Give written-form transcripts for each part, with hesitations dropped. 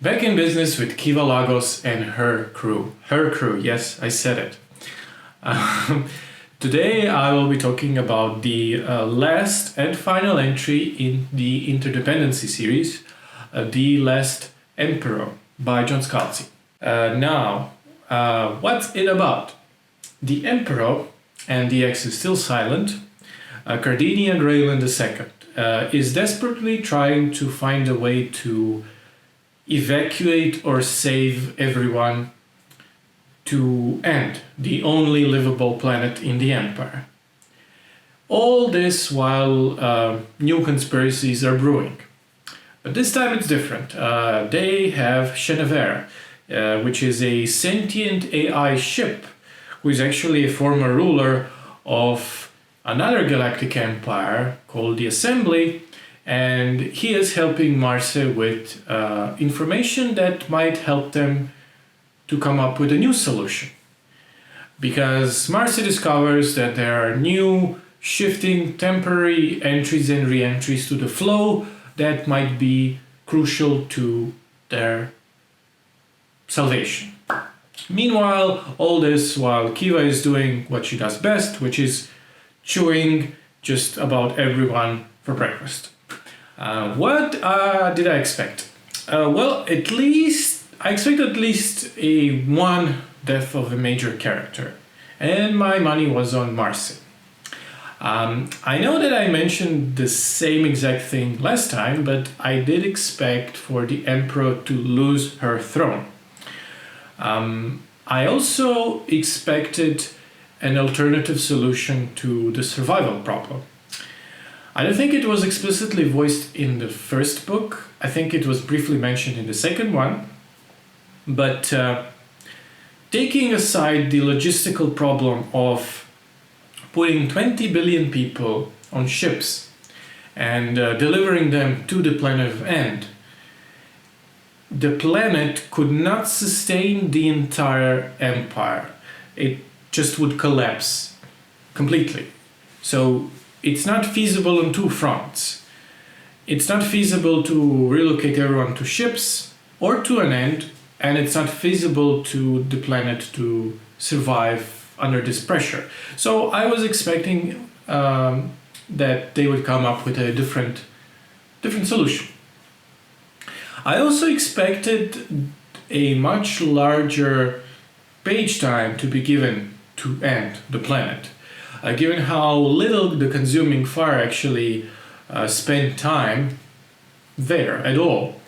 Back in business with Kiva Lagos and her crew. Her crew, yes, I said it. Today I will be talking about the last and final entry in the interdependency series, The Last Emperor by John Scalzi. What's it about? The Emperor, and the X is still silent, Cardinia Greyland II, is desperately trying to find a way to evacuate or save everyone to end the only livable planet in the Empire. All this while new conspiracies are brewing. But this time it's different. They have Shmaybedotcom, which is a sentient AI ship who is actually a former ruler of another galactic empire called the Assembly, and he is helping Marse with information that might help them to come up with a new solution. Because Marse discovers that there are new shifting temporary entries and re-entries to the flow that might be crucial to their salvation. Meanwhile, all this while Kiva is doing what she does best, which is chewing just about everyone for breakfast. What did I expect? I expected at least one death of a major character, and my money was on Marse. I know that I mentioned the same exact thing last time, but I did expect for the Emperor to lose her throne. I also expected an alternative solution to the survival problem. I don't think it was explicitly voiced in the first book. I think it was briefly mentioned in the second one. But taking aside the logistical problem of putting 20 billion people on ships and delivering them to the planet of End, the planet could not sustain the entire empire. It just would collapse completely. So it's not feasible on two fronts. It's not feasible to relocate everyone to ships or to an end, and it's not feasible to the planet to survive under this pressure. So I was expecting that they would come up with a different solution. I also expected a much larger page time to be given to end the planet. Given how little the Consuming Fire actually spent time there at all.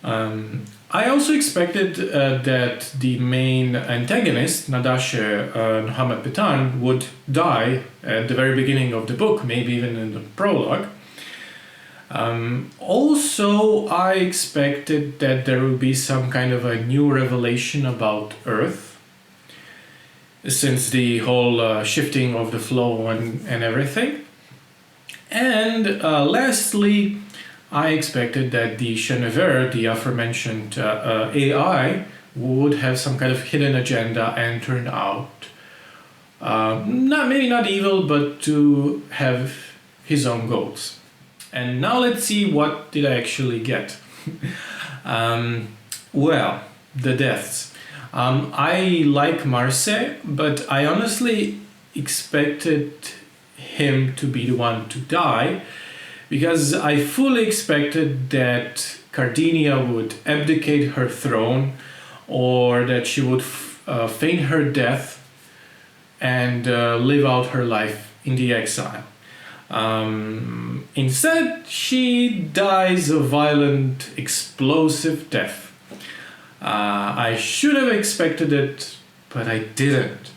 I also expected that the main antagonist, Nadashe Muhammad Petan, would die at the very beginning of the book, maybe even in the prologue. Also, I expected that there would be some kind of a new revelation about Earth, since the whole shifting of the flow and everything. And lastly, I expected that the Shmaybedotcom, the aforementioned AI, would have some kind of hidden agenda and turn out maybe not evil, but to have his own goals. And now let's see what did I actually get. The deaths. I like Marse, but I honestly expected him to be the one to die, because I fully expected that Cardinia would abdicate her throne, or that she would feign her death and live out her life in the exile. Instead, she dies a violent, explosive death. I should have expected it, but I didn't.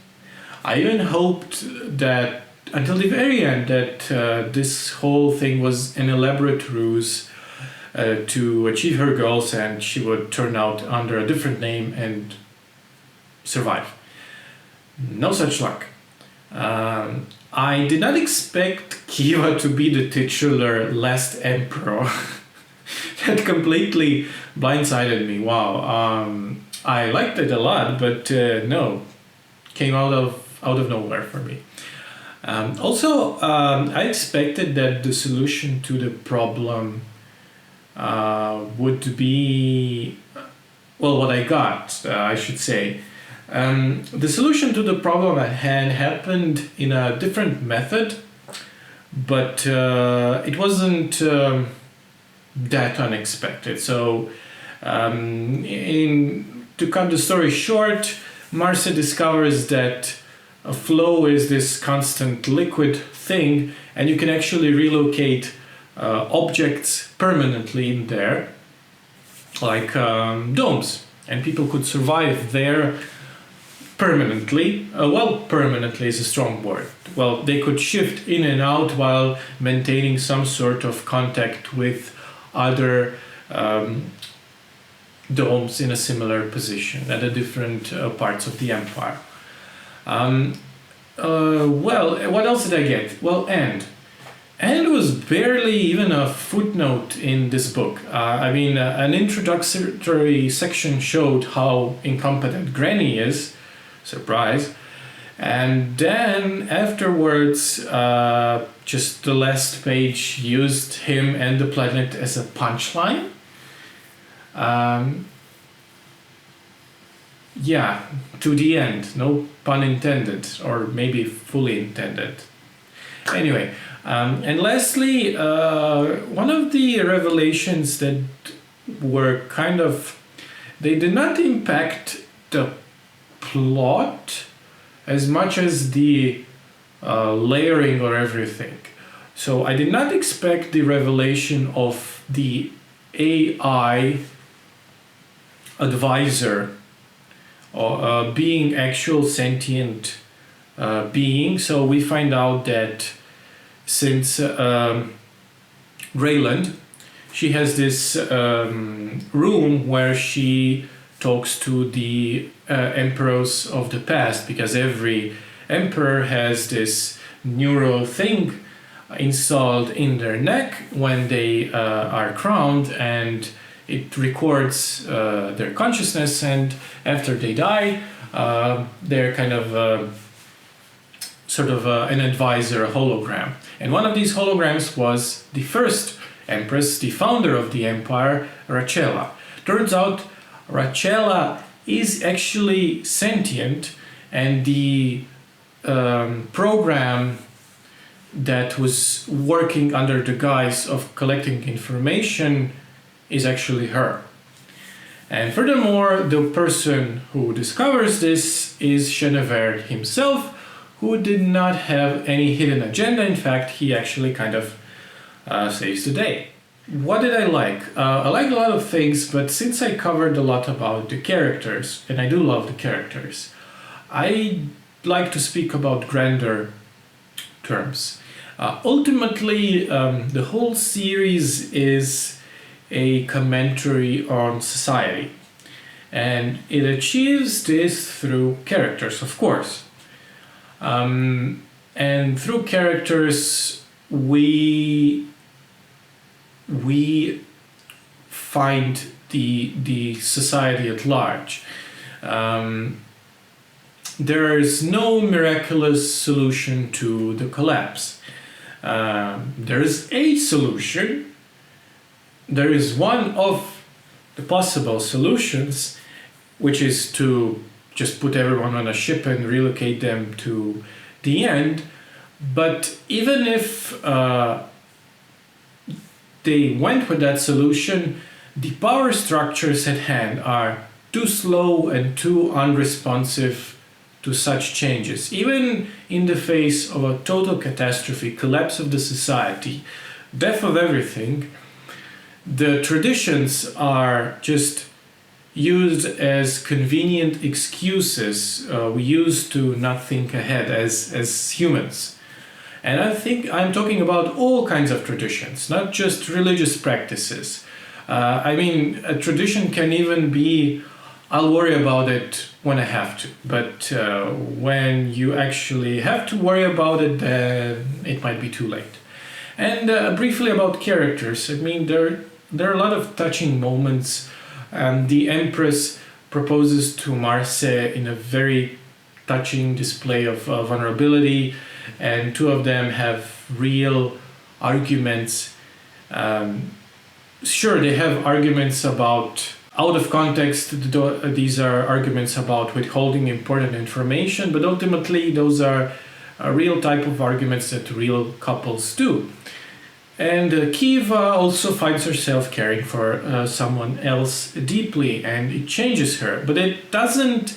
I even hoped that until the very end that this whole thing was an elaborate ruse to achieve her goals, and she would turn out under a different name and survive. No such luck. I did not expect Kiva to be the titular Last Emperor. That completely blindsided me. Wow. I liked it a lot, but no, came out of nowhere for me. I expected that the solution to the problem would be well, what I got, I should say. The solution to the problem at hand happened in a different method, but it wasn't that unexpected. So, to cut the story short, Marce discovers that a flow is this constant liquid thing, and you can actually relocate objects permanently in there, like domes, and people could survive there permanently. Well, permanently is a strong word. Well, they could shift in and out while maintaining some sort of contact with other domes in a similar position at the different parts of the empire. Well, what else did I get? Well, and was barely even a footnote in this book. An introductory section showed how incompetent Granny is. Surprise. And then afterwards, just the last page used him and the planet as a punchline. Yeah, to the end. No pun intended, or maybe fully intended. Anyway, and lastly, one of the revelations that were kind of, they did not impact the plot as much as the layering or everything. So I did not expect the revelation of the AI advisor being actual sentient being. So we find out that since Greyland, she has this room where she talks to the emperors of the past, because every emperor has this neural thing installed in their neck when they are crowned, and it records their consciousness, and after they die, they're kind of an advisor, a hologram. And one of these holograms was the first empress, the founder of the empire, Rachela. Turns out Rachela is actually sentient, and the program that was working under the guise of collecting information is actually her. And furthermore, the person who discovers this is Chenevert himself, who did not have any hidden agenda. In fact, he actually kind of saves the day. What did I like? I liked a lot of things, but since I covered a lot about the characters, and I do love the characters, I like to speak about grander terms. Ultimately, the whole series is a commentary on society, and it achieves this through characters, of course. And through characters, we find the society at large. There is no miraculous solution to the collapse. There is a solution. There is one of the possible solutions, which is to just put everyone on a ship and relocate them to the end. But even if they went with that solution, the power structures at hand are too slow and too unresponsive to such changes. Even in the face of a total catastrophe, collapse of the society, death of everything, the traditions are just used as convenient excuses we use to not think ahead as humans. And I think I'm talking about all kinds of traditions, not just religious practices. A tradition can even be, I'll worry about it when I have to. But when you actually have to worry about it, then it might be too late. And briefly about characters, there are a lot of touching moments. The Empress proposes to Marce in a very touching display of vulnerability, and two of them have real arguments. Sure, they have arguments about Out of context, these are arguments about withholding important information, but ultimately those are a real type of arguments that real couples do. And Kiva also finds herself caring for someone else deeply, and it changes her, but it doesn't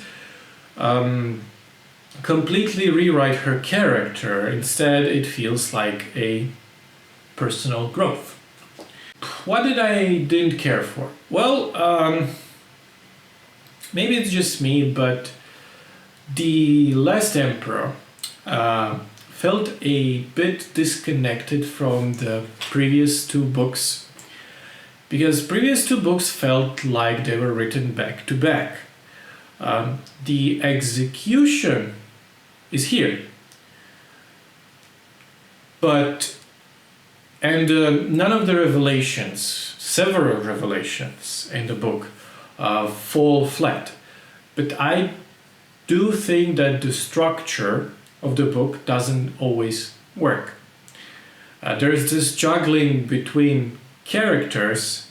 completely rewrite her character. Instead, it feels like a personal growth. What did I didn't care for? Well, maybe it's just me, but The Last Emperor felt a bit disconnected from the previous two books, because previous two books felt like they were written back to back. The execution is here, but none of the revelations, several revelations in the book, fall flat. But I do think that the structure of the book doesn't always work. There's this juggling between characters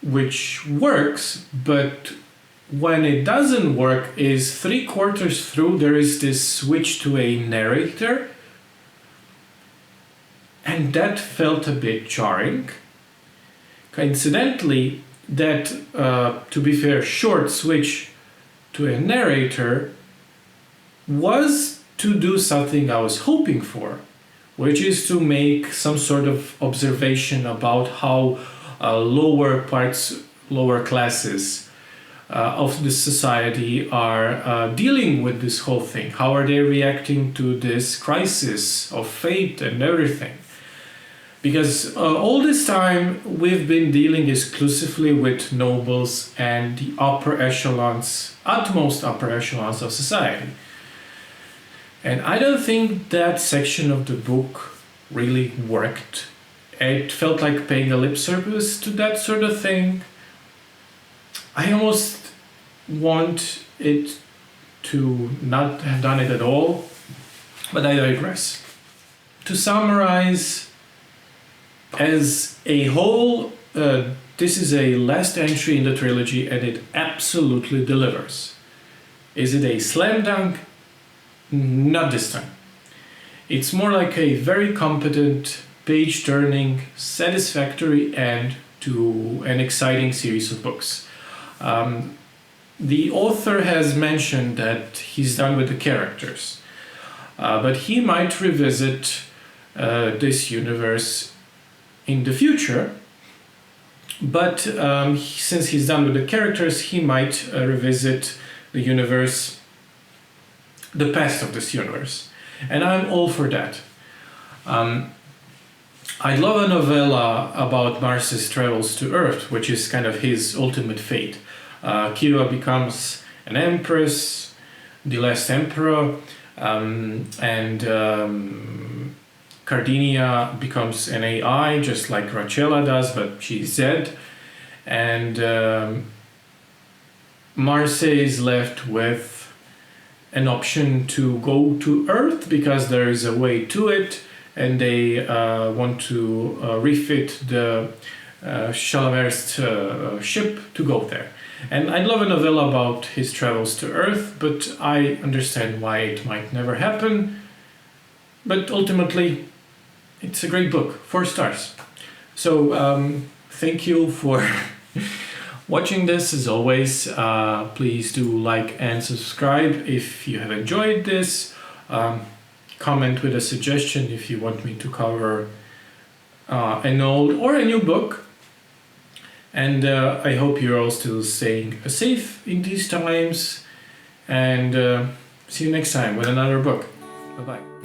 which works, but when it doesn't work is 3/4 through there is this switch to a narrator, and that felt a bit jarring. Coincidentally, that, to be fair, short switch to a narrator was to do something I was hoping for, which is to make some sort of observation about how lower classes of the society are dealing with this whole thing. How are they reacting to this crisis of fate and everything? Because all this time we've been dealing exclusively with nobles and the utmost upper echelons of society. And I don't think that section of the book really worked. It felt like paying a lip service to that sort of thing. I almost want it to not have done it at all, but I digress. To summarize, as a whole, this is a last entry in the trilogy and it absolutely delivers. Is it a slam dunk? Not this time. It's more like a very competent, page-turning, satisfactory end to an exciting series of books. The author has mentioned that he's done with the characters, but he might revisit this universe in the future. But since he's done with the characters, he might revisit the universe, the past of this universe. And I'm all for that. I love a novella about Mars's travels to Earth, which is kind of his ultimate fate. Kiva becomes an empress, the last emperor, and Cardinia becomes an AI, just like Rachela does, but she's dead. And Marse is left with an option to go to Earth because there is a way to it, and they want to refit the Chalamer's ship to go there. And I'd love a novella about his travels to Earth, but I understand why it might never happen. But ultimately, it's a great book, 4 stars. So thank you for watching this. As always, please do like and subscribe if you have enjoyed this. Comment with a suggestion if you want me to cover an old or a new book. And I hope you're all still staying safe in these times. And see you next time with another book. Bye-bye.